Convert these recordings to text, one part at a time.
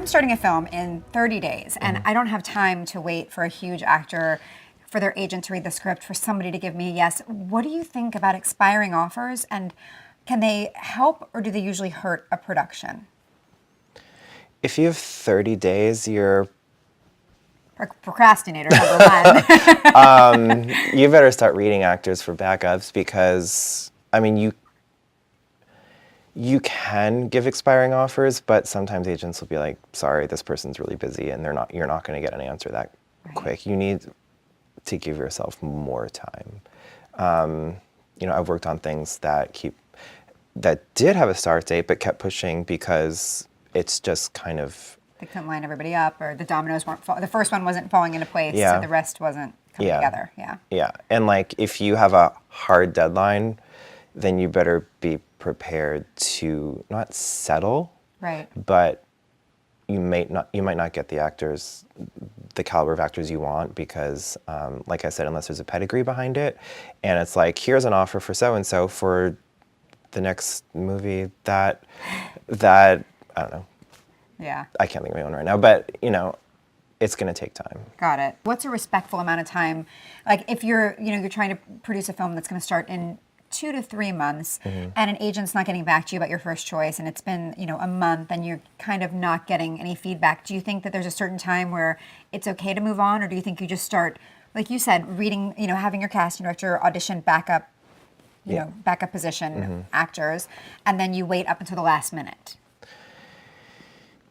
starting a film in 30 days and I don't have time to wait for a huge actor, for their agent to read the script, for somebody to give me a yes, what do you think about expiring offers, and can they help or do they usually hurt a production? If you have 30 days, you're Procrastinator number one. you better start reading actors for backups because, I mean, you can give expiring offers, but sometimes agents will be like, sorry, this person's really busy and you're not going to get an answer that quick. You need to give yourself more time. I've worked on things that did have a start date but kept pushing because it's just kind of, they couldn't line everybody up, or the dominoes weren't the first one wasn't falling into place, so the rest wasn't coming together. Yeah, and like if you have a hard deadline, then you better be prepared to not settle, but you might not get the caliber of actors you want because, like I said, unless there's a pedigree behind it, and it's like, here's an offer for so and so for the next movie that I don't know. Yeah. I can't think of anyone right now, but it's going to take time. Got it. What's a respectful amount of time? Like if you're trying to produce a film that's going to start in 2 to 3 months and an agent's not getting back to you about your first choice and it's been, a month and you're kind of not getting any feedback, do you think that there's a certain time where it's okay to move on, or do you think you just start, like you said, reading, having your casting director audition backup position actors, and then you wait up until the last minute?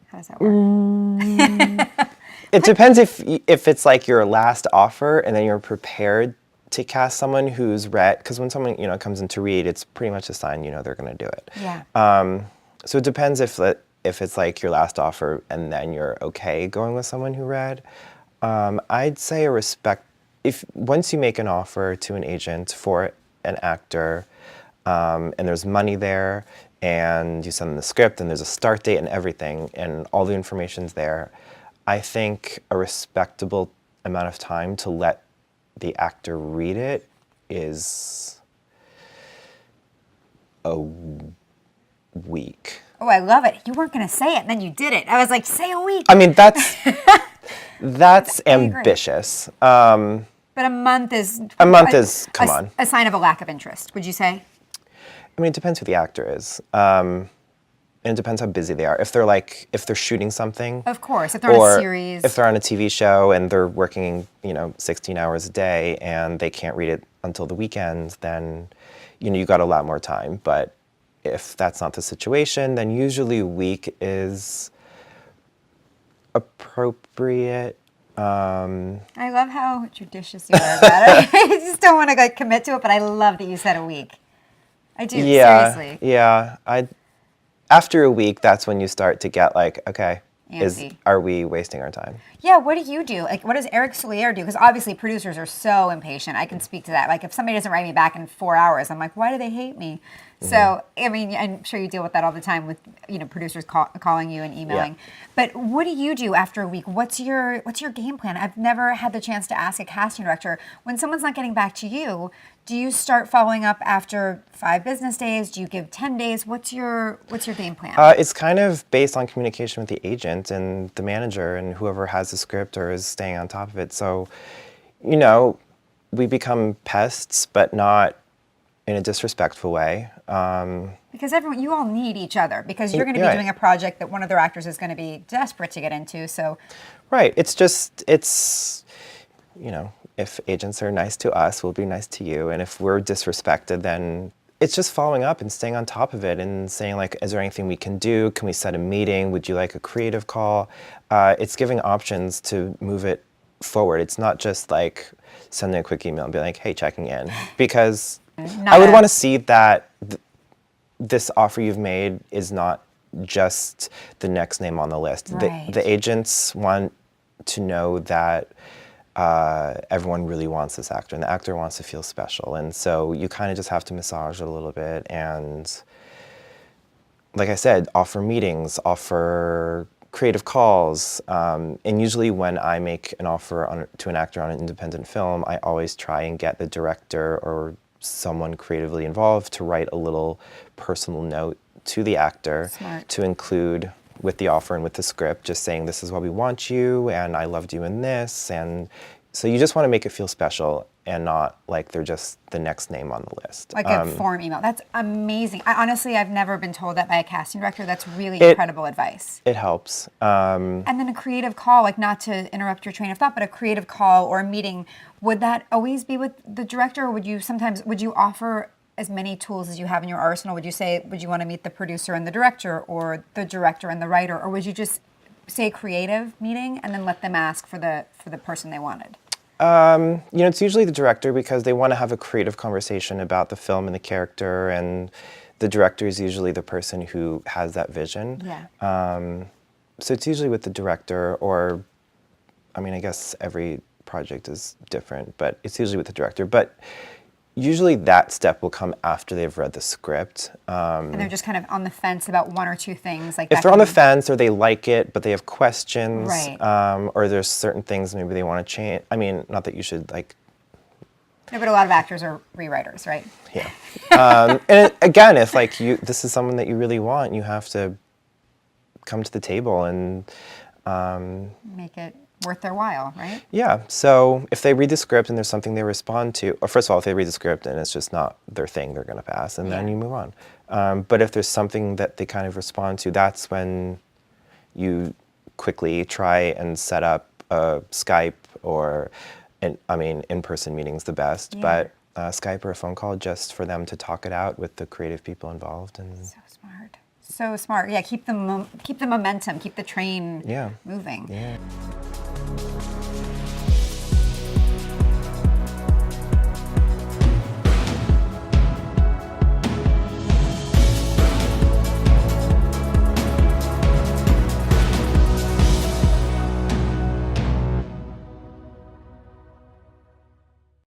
How does that work? It depends if it's like your last offer and then you're prepared to cast someone who's read, because when someone comes in to read, it's pretty much a sign they're going to do it. Yeah. So it depends if it's like your last offer and then you're okay going with someone who read. I'd say if once you make an offer to an agent for an actor, and there's money there, and you send them the script, and there's a start date and everything, and all the information's there, I think a respectable amount of time to let the actor read it is a week. Oh, I love it. You weren't going to say it, and then you did it. I was like, say a week. I mean, that's ambitious. But a month is... come on. A sign of a lack of interest, would you say? I mean, it depends who the actor is. And it depends how busy they are. If they're shooting something. Of course, if they're on a series. If they're on a TV show and they're working, 16 hours a day and they can't read it until the weekends, then, you got a lot more time. But if that's not the situation, then usually a week is appropriate. I love how judicious you are about it. I just don't want to commit to it, but I love that you said a week. I do, seriously. Yeah. After a week, that's when you start to get like, okay, are we wasting our time? Yeah, what do you do? Like, what does Eric Souliere do? Because obviously producers are so impatient. I can speak to that. Like, if somebody doesn't write me back in 4 hours, I'm like, why do they hate me? So, I mean, I'm sure you deal with that all the time with, producers calling you and emailing. Yeah. But what do you do after a week? What's your game plan? I've never had the chance to ask a casting director. When someone's not getting back to you, do you start following up after 5 business days? Do you give 10 days? What's your game plan? It's kind of based on communication with the agent and the manager and whoever has the script or is staying on top of it. So, we become pests, but not in a disrespectful way. Because you all need each other, because you're going to be doing a project that one of their actors is going to be desperate to get into. So, right. If agents are nice to us, we'll be nice to you. And if we're disrespected, then it's just following up and staying on top of it and saying, like, is there anything we can do? Can we set a meeting? Would you like a creative call? It's giving options to move it forward. It's not just like sending a quick email and be like, hey, checking in. Because I would want to see that this offer you've made is not just the next name on the list. Right. The agents want to know that everyone really wants this actor, and the actor wants to feel special. And so you kind of just have to massage it a little bit. And like I said, offer meetings, offer creative calls. And usually when I make an offer to an actor on an independent film, I always try and get the director or someone creatively involved to write a little personal note to the actor. Smart. To include with the offer and with the script, just saying this is what we want you, and I loved you in this, and so you just want to make it feel special and not like they're just the next name on the list. Like a form email. That's amazing. I've never been told that by a casting director. That's really incredible advice. It helps. And then a creative call, like not to interrupt your train of thought, but a creative call or a meeting, would that always be with the director, or would you offer as many tools as you have in your arsenal? Would you want to meet the producer and the director, or the director and the writer, or would you just say creative meeting and then let them ask for the person they wanted? It's usually the director, because they want to have a creative conversation about the film and the character, and the director is usually the person who has that vision. Yeah. So it's usually with the director, or, I guess every project is different, but it's usually with the director. But usually that step will come after they've read the script. And they're just kind of on the fence about one or two things. Like if they're on the fence, or they like it, but they have questions, right. Or there's certain things maybe they want to change. Not that you should like. No, but a lot of actors are rewriters, right? Yeah. And again, if like this is someone that you really want, you have to come to the table and make it worth their while, right? Yeah. So if they read the script and there's something they respond to, or first of all, if they read the script and it's just not their thing, they're going to pass, and then you move on. But if there's something that they kind of respond to, that's when you quickly try and set up a Skype or, in-person meeting's the best, but Skype or a phone call just for them to talk it out with the creative people involved. And so smart. So smart. Yeah, keep the momentum, keep the train moving. Yeah.